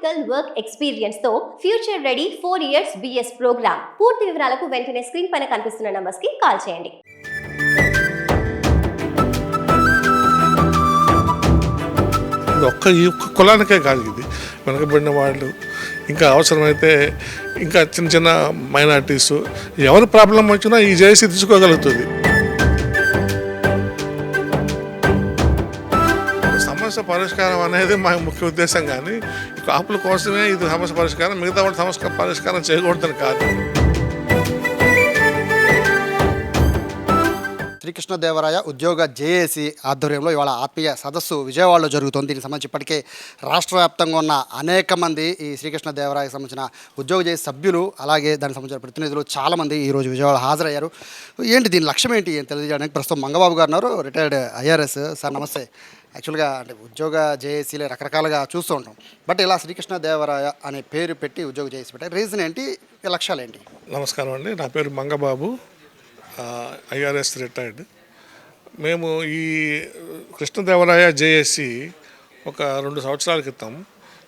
Practical work experience తో future ready 4 years BS programme. పూర్తి వివరాలకు వెంటనే స్క్రీన్ పైన కనిపిస్తున్న నంబర్స్ కి కాల్ చేయండి. ఈ ఒక్క కులానికే కాదు, ఇది వెనకబడిన వాళ్ళు, ఇంకా అవసరమైతే ఇంకా చిన్న చిన్న మైనార్టీస్, ఎవరి ప్రాబ్లం వచ్చినా ఈ జేఏసీ తీసుకోగలుగుతుంది. సమస్య పరిష్కారం అనేది మా ముఖ్య ఉద్దేశం, కానీ కాపుల కోసమే ఇది సమస్య పరిష్కారం, మిగతా వాళ్ళ సమస్య పరిష్కారం చేయకూడదని కాదు. శ్రీకృష్ణదేవరాయ ఉద్యోగ జేఏసీ ఆధ్వర్యంలో ఇవాళ ఆత్మీయ సదస్సు విజయవాడలో జరుగుతుంది. దీనికి సంబంధించి ఇప్పటికే రాష్ట్ర వ్యాప్తంగా ఉన్న అనేక మంది ఈ శ్రీకృష్ణదేవరాయకు సంబంధించిన ఉద్యోగ జేఏసీ సభ్యులు, అలాగే దానికి సంబంధించిన ప్రతినిధులు చాలామంది ఈరోజు విజయవాడ హాజరయ్యారు. ఏంటి దీని లక్ష్యం ఏంటి అని తెలియజేయడానికి ప్రస్తుతం మంగబాబు గారు ఉన్నారు, రిటైర్డ్ ఐఆర్ఎస్. సార్ నమస్తే. యాక్చువల్గా అంటే ఉద్యోగ జేఏసీలే రకరకాలుగా చూస్తూ ఉంటాం, బట్ ఇలా శ్రీకృష్ణదేవరాయ అనే పేరు పెట్టి ఉద్యోగ జేఏసీ పెట్టారు. రీజన్ ఏంటి, లక్ష్యాలు ఏంటి? నమస్కారం అండి, నా పేరు మంగబాబు, ఐఆర్ఎస్ రిటైర్డ్. మేము ఈ కృష్ణదేవరాయ జేఏసీ ఒక 2 సంవత్సరాల క్రితం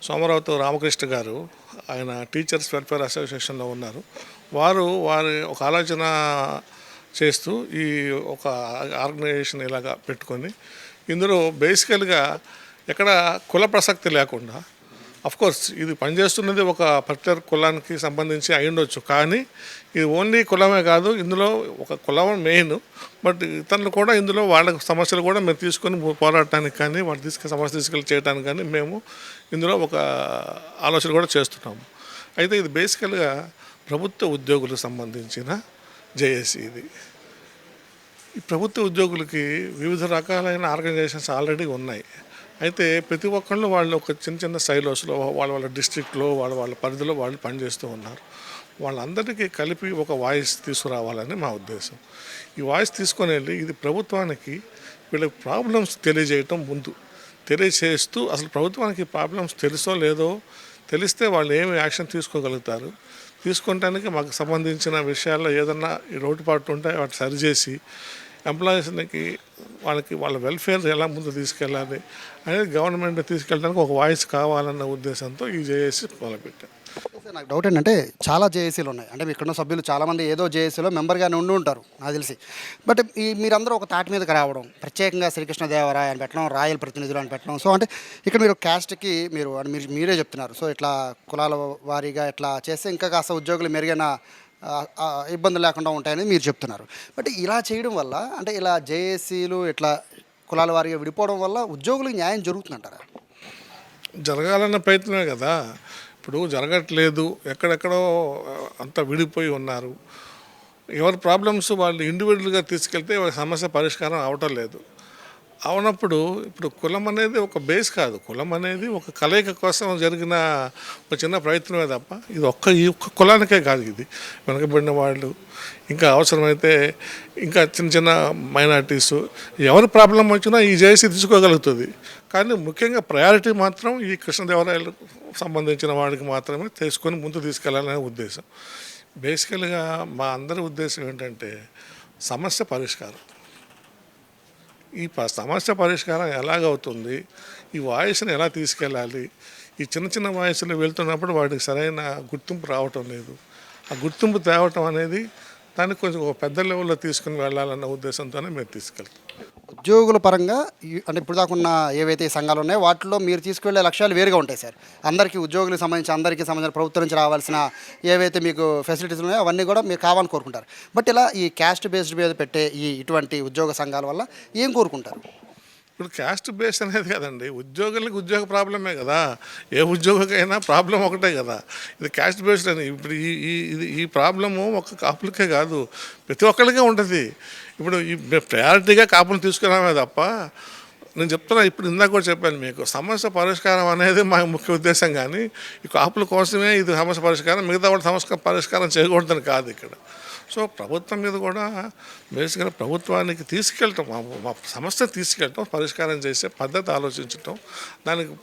సోమరావుతో రామకృష్ణ గారు, ఆయన టీచర్స్ వెల్ఫేర్ అసోసియేషన్లో ఉన్నారు. వారి ఒక ఆలోచన చేస్తూ ఈ ఒక ఆర్గనైజేషన్ ఇలాగా పెట్టుకొని, ఇందులో బేసికల్గా ఎక్కడ కుల ప్రసక్తి లేకుండా, అఫ్కోర్స్ ఇది పనిచేస్తున్నది ఒక పర్టికులర్ కులానికి సంబంధించి అయి ఉండొచ్చు, కానీ ఇది ఓన్లీ కులమే కాదు, ఇందులో ఒక కులం మెయిన్, బట్ ఇతరులు కూడా ఇందులో వాళ్ళ సమస్యలు కూడా మేము తీసుకొని పోరాడటానికి కానీ, వాళ్ళు సమస్య తీసుకెళ్ళి చేయడానికి కానీ మేము ఇందులో ఒక ఆలోచన కూడా చేస్తున్నాము. అయితే ఇది బేసికల్గా ప్రభుత్వ ఉద్యోగులకు సంబంధించిన జేఏసీ. ఇది ఈ ప్రభుత్వ ఉద్యోగులకి వివిధ రకాలైన ఆర్గనైజేషన్స్ ఆల్రెడీ ఉన్నాయి. అయితే ప్రతి ఒక్కళ్ళు వాళ్ళు ఒక చిన్న చిన్న సైలోస్లో వాళ్ళ డిస్ట్రిక్ట్లో వాళ్ళ పరిధిలో వాళ్ళు పనిచేస్తూ ఉన్నారు. వాళ్ళందరికీ కలిపి ఒక వాయిస్ తీసుకురావాలని మా ఉద్దేశం. ఈ వాయిస్ తీసుకొని వెళ్ళి ఇది ప్రభుత్వానికి వీళ్ళకి ప్రాబ్లమ్స్ తెలియజేయటం, ముందు తెలియజేస్తూ అసలు ప్రభుత్వానికి ప్రాబ్లమ్స్ తెలుసో లేదో తెలిస్తే వాళ్ళు ఏమి యాక్షన్ తీసుకోగలుగుతారు, తీసుకోవటానికి మాకు సంబంధించిన విషయాల్లో ఏదన్నా ఈ లోటుపాట్లు ఉంటే వాటిని సరిచేసి ఎంప్లాయీస్కి వాళ్ళ వెల్ఫేర్ ఎలా ముందు తీసుకెళ్ళాలి అనేది గవర్నమెంట్ తీసుకెళ్ళడానికి ఒక వాయిస్ కావాలన్న ఉద్దేశంతో ఈ జేఏసీ మొదలుపెట్టాం. నాకు డౌట్ ఏంటంటే చాలా జేఏసీలు ఉన్నాయి, అంటే ఇక్కడున్న సభ్యులు చాలామంది ఏదో జేఏసీలో మెంబర్గానే ఉండి ఉంటారు నాకు తెలిసి. బట్ మీరందరూ ఒక తాటి మీదకి రావడం, ప్రత్యేకంగా శ్రీకృష్ణదేవరాయ అని పెట్టడం, రాయల్ ప్రతినిధులు అని పెట్టడం, సో అంటే ఇక్కడ మీరు క్యాస్ట్కి మీరే చెప్తున్నారు, సో ఇట్లా కులాల వారీగా ఇట్లా చేస్తే ఇంకా కాస్త ఉద్యోగులు మెరుగైన ఇబ్బందులు లేకుండా ఉంటాయని మీరు చెప్తున్నారు. బట్ ఇలా చేయడం వల్ల, అంటే ఇలా జేఏసీలు ఇట్లా కులాల వారీగా విడిపోవడం వల్ల ఉద్యోగులకు న్యాయం జరుగుతుందంటారా? జరగాలన్న ప్రయత్నమే కదా, ఇప్పుడు జరగట్లేదు, ఎక్కడెక్కడో అంతా విడిపోయి ఉన్నారు. ఎవరి ప్రాబ్లమ్స్ వాళ్ళు ఇండివిజువల్గా తీసుకెళ్తే వాళ్ళ సమస్య పరిష్కారం అవటం లేదు. అవునప్పుడు ఇప్పుడు కులం అనేది ఒక బేస్ కాదు, కులం అనేది ఒక కలయిక కోసం జరిగిన ఒక చిన్న ప్రయత్నమే తప్ప ఇది ఈ ఒక్క కులానికే కాదు, ఇది వెనకబడిన వాళ్ళు, ఇంకా అవసరమైతే ఇంకా చిన్న చిన్న మైనార్టీస్, ఎవరి ప్రాబ్లం వచ్చినా ఈ జేఏసీ తీసుకోగలుగుతుంది. కానీ ముఖ్యంగా ప్రయారిటీ మాత్రం ఈ కృష్ణదేవరాయలకు సంబంధించిన వాడికి మాత్రమే తీసుకొని ముందు తీసుకెళ్లాలనే ఉద్దేశం. బేసికల్గా మా అందరి ఉద్దేశం ఏంటంటే సమస్య పరిష్కారం. ఈ సమస్య పరిష్కారం ఎలాగవుతుంది, ఈ వాయిస్ని ఎలా తీసుకెళ్ళాలి, ఈ చిన్న చిన్న వాయిస్లు వెళ్తున్నప్పుడు వాటికి సరైన గుర్తింపు రావటం లేదు. ఆ గుర్తింపు తేవటం అనేది దాన్ని కొంచెం ఒక పెద్ద లెవెల్లో తీసుకుని వెళ్ళాలన్న ఉద్దేశంతోనే మేము తీసుకెళ్తాం. ఉద్యోగుల పరంగా అంటే ఇప్పుడు దాకున్న ఏవైతే సంఘాలు ఉన్నాయో వాటిలో మీరు తీసుకువెళ్ళే లక్ష్యాలు వేరుగా ఉంటాయి సార్. ఉద్యోగులకు సంబంధించి అందరికీ సంబంధించిన ప్రభుత్వం నుంచి రావాల్సిన ఏవైతే మీకు ఫెసిలిటీస్ ఉన్నాయో అవన్నీ కూడా మీరు కావాలని కోరుకుంటారు. బట్ ఇలా ఈ క్యాస్ట్ బేస్డ్ మీద పెట్టే ఇటువంటి ఉద్యోగ సంఘాల వల్ల ఏం కోరుకుంటారు? ఇప్పుడు క్యాస్ట్ బేస్ అనేది కదండి, ఉద్యోగులకు ఉద్యోగ ప్రాబ్లమే కదా, ఏ ఉద్యోగకైనా ప్రాబ్లం ఒకటే కదా. ఇది క్యాస్ట్ బేస్డ్ అని ఇప్పుడు ఈ ప్రాబ్లము ఒక కాపులకే కాదు, ప్రతి ఒక్కరికే ఉంటుంది. ఇప్పుడు ఈ ప్రయారిటీగా కాపులు తీసుకురామే తప్ప, నేను చెప్తున్నా, ఇప్పుడు ఇందాక కూడా చెప్పాను మీకు, సమస్య పరిష్కారం అనేది మా ముఖ్య ఉద్దేశం, కానీ ఈ కాపుల కోసమే ఇది సమస్య పరిష్కారం, మిగతా వాళ్ళ సమస్య పరిష్కారం చేయకూడదని కాదు ఇక్కడ. సో ప్రభుత్వం మీద కూడా బేసిక్గా ప్రభుత్వానికి తీసుకెళ్ళటం, మా సమస్య తీసుకెళ్ళటం, పరిష్కారం చేసే పద్ధతి ఆలోచించటం, దానికి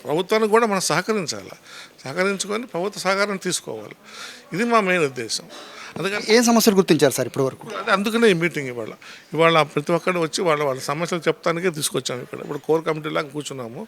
ప్రభుత్వానికి కూడా మనం సహకరించాలి, సహకరించుకొని ప్రభుత్వ సహకారం తీసుకోవాలి. ఇది మా మెయిన్ ఉద్దేశం. అందుకని ఏ సమస్యలు గుర్తించారు సార్ ఇప్పటి వరకు? అదే అందుకనే ఈ మీటింగ్ ఇవాళ ప్రతి ఒక్కరు వచ్చి వాళ్ళ సమస్యలు చెప్తానికే తీసుకొచ్చాము ఇక్కడ. ఇప్పుడు కోర్ కమిటీలాగా కూర్చున్నాము.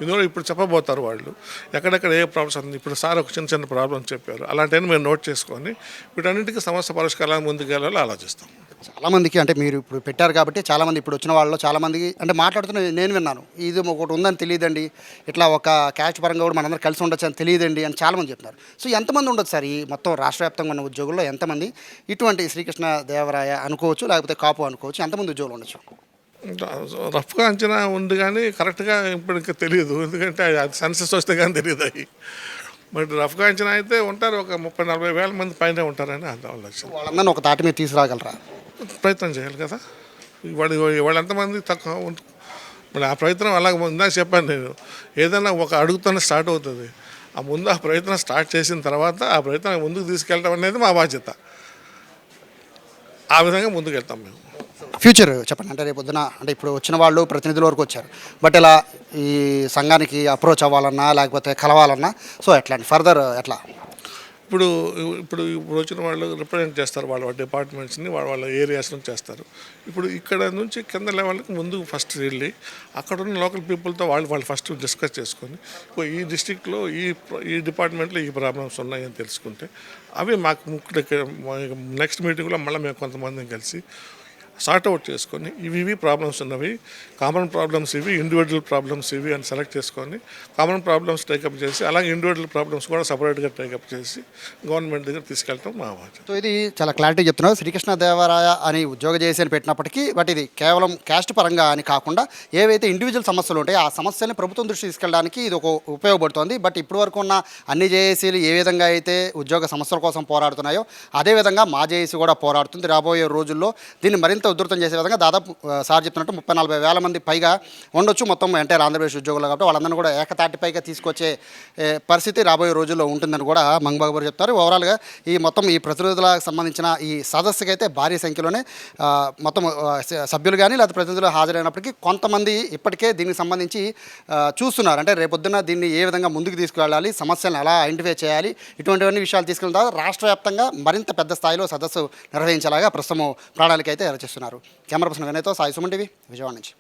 ఇందులో ఇప్పుడు చెప్పబోతారు వాళ్ళు ఎక్కడెక్కడ ఏ ప్రాబ్లమ్స్ ఉంది. ఇప్పుడు సార్ ఒక చిన్న చిన్న ప్రాబ్లమ్స్ చెప్పారు. అలాంటివన్నీ మేము నోట్ చేసుకొని వీటన్నింటికి సమస్య పరిష్కారాలు ముందుకెళ్ళాలో ఆలోచిస్తాం. చాలామందికి అంటే మీరు ఇప్పుడు పెట్టారు కాబట్టి చాలామంది ఇప్పుడు వచ్చిన వాళ్ళు చాలామందికి అంటే మాట్లాడుతున్న నేను విన్నాను, ఇది ఒకటి ఉందని తెలియదండి, ఇట్లా ఒక క్యాస్ట్ పరంగా కూడా మనందరం కలిసి ఉండొచ్చు అని తెలియదండి అని చాలామంది చెప్తున్నారు. సో ఎంతమంది ఉండొచ్చు సార్ ఈ మొత్తం రాష్ట్ర వ్యాప్తంగా ఉన్న ఉద్యోగుల్లో ఎంతమంది ఇటువంటి శ్రీకృష్ణ దేవరాయ అనుకోవచ్చు, లేకపోతే కాపు అనుకోవచ్చు, ఎంతమంది ఉద్యోగులు ఉండొచ్చు? రఫ్గా అంచనా ఉంది కానీ కరెక్ట్గా ఇప్పుడు ఇంకా తెలియదు. ఎందుకంటే అది సెన్సస్ వస్తే కానీ తెలియదు అవి. బట్ రఫ్గా అంచనా అయితే ఉంటారు, ఒక 30-40 వేల మంది పైన ఉంటారని ఆలోచన. వాళ్ళందరినీ ఒక తాటి మీద తీసుకురాగలరా? ప్రయత్నం చేయాలి కదా. వాళ్ళు ఎంతమంది తక్కువ మరి ఆ ప్రయత్నం అలాగ ఇందాక చెప్పాను నేను, ఏదైనా ఒక అడుగుతోనే స్టార్ట్ అవుతుంది. ఆ ముందు ఆ ప్రయత్నం స్టార్ట్ చేసిన తర్వాత ఆ ప్రయత్నం ముందుకు తీసుకెళ్ళడం అనేది మా బాధ్యత. ఆ విధంగా ముందుకు వెళ్తాం మేము. ఫ్యూచర్ చెప్పండి. అంటే రేపు పొద్దున అంటే ఇప్పుడు వచ్చిన వాళ్ళు ప్రతినిధుల వరకు వచ్చారు, బట్ ఇలా ఈ సంఘానికి అప్రోచ్ అవ్వాలన్నా లేకపోతే కలవాలన్నా సో ఎట్లా ఫర్దర్ ఎట్లా? ఇప్పుడు ఇప్పుడు ఇప్పుడు వచ్చిన వాళ్ళు రిప్రజెంట్ చేస్తారు వాళ్ళ డిపార్ట్మెంట్స్ని, వాళ్ళ ఏరియాస్ నుంచి చేస్తారు. ఇప్పుడు ఇక్కడ నుంచి కింద లెవెల్కి ముందు ఫస్ట్ వెళ్ళి అక్కడ ఉన్న లోకల్ పీపుల్తో వాళ్ళు ఫస్ట్ డిస్కస్ చేసుకొని ఈ డిస్టిక్లో ఈ డిపార్ట్మెంట్లో ఈ ప్రాబ్లమ్స్ ఉన్నాయని తెలుసుకుంటే అవి మాకు నెక్స్ట్ మీటింగ్లో మళ్ళీ మేము కొంతమందిని కలిసి సార్ట్అవుట్ చేసుకొని ఇవి ప్రాబ్లమ్స్ ఉన్నవి, కామన్ ప్రాబ్లమ్స్ ఇవి, ఇండివిజువల్ ప్రాబ్లమ్స్ ఇవి అని సెలెక్ట్ చేసుకొని కామన్ ప్రాబ్లమ్స్ టేకప్ చేసి అలాగే ఇండివిజువల్ ప్రాబ్లమ్స్ కూడా సపరేట్గా టేకప్ చేసి గవర్నమెంట్ దగ్గర తీసుకెళ్ళటం మా బాధ్యత. సో ఇది చాలా క్లారిటీ చెప్తున్నారు. శ్రీకృష్ణ దేవరాయ అని ఉద్యోగ చేసి అని పెట్టినప్పటికీ బట్ ఇది కేవలం క్యాస్ట్ పరంగా అని కాకుండా ఏవైతే ఇండివిజువల్ సమస్యలు ఉంటాయో ఆ సమస్యని ప్రభుత్వం దృష్టి తీసుకెళ్ళడానికి ఇది ఒక ఉపయోగపడుతుంది. బట్ ఇప్పటి వరకు ఉన్న అన్ని జేఏసీలు ఏ విధంగా అయితే ఉద్యోగ సమస్యల కోసం పోరాడుతున్నాయో అదేవిధంగా మా జేఏసీ కూడా పోరాడుతుంది. రాబోయే రోజుల్లో దీన్ని మరింత ఉధృతం చేసే విధంగా దాదాపు సార్ చెప్తున్నట్టు 30-40 వేల మంది పైగా ఉండొచ్చు మొత్తం ఎంటైర్ ఆంధ్రప్రదేశ్ ఉద్యోగులు. కాబట్టి వాళ్ళందరినీ కూడా ఏకతాటిపైగా తీసుకొచ్చే పరిస్థితి రాబోయే రోజుల్లో ఉంటుందని కూడా మంగబాబు గారు చెప్తారు. ఓవరాల్గా ఈ మొత్తం ఈ ప్రతినిధులకు సంబంధించిన ఈ సదస్సుకి అయితే భారీ సంఖ్యలోనే మొత్తం సభ్యులు కానీ లేదా ప్రతినిధులు హాజరైనప్పటికీ కొంతమంది ఇప్పటికే దీనికి సంబంధించి చూస్తున్నారు. అంటే రేపొద్దున దీన్ని ఏ విధంగా ముందుకు తీసుకువెళ్ళాలి, సమస్యలను ఎలా ఐడెంటిఫై చేయాలి, ఇటువంటివన్నీ విషయాలు తీసుకెళ్ళిన తర్వాత రాష్ట్ర వ్యాప్తంగా మరింత పెద్ద స్థాయిలో సదస్సు నిర్వహించేలాగా ప్రస్తుతం ప్రణాళిక అయితే రచిస్తున్నారు. కెమెరా పర్సన్ వినయ్తో సాయి సుమన్ టీవీ, విజయవాడ నుంచి.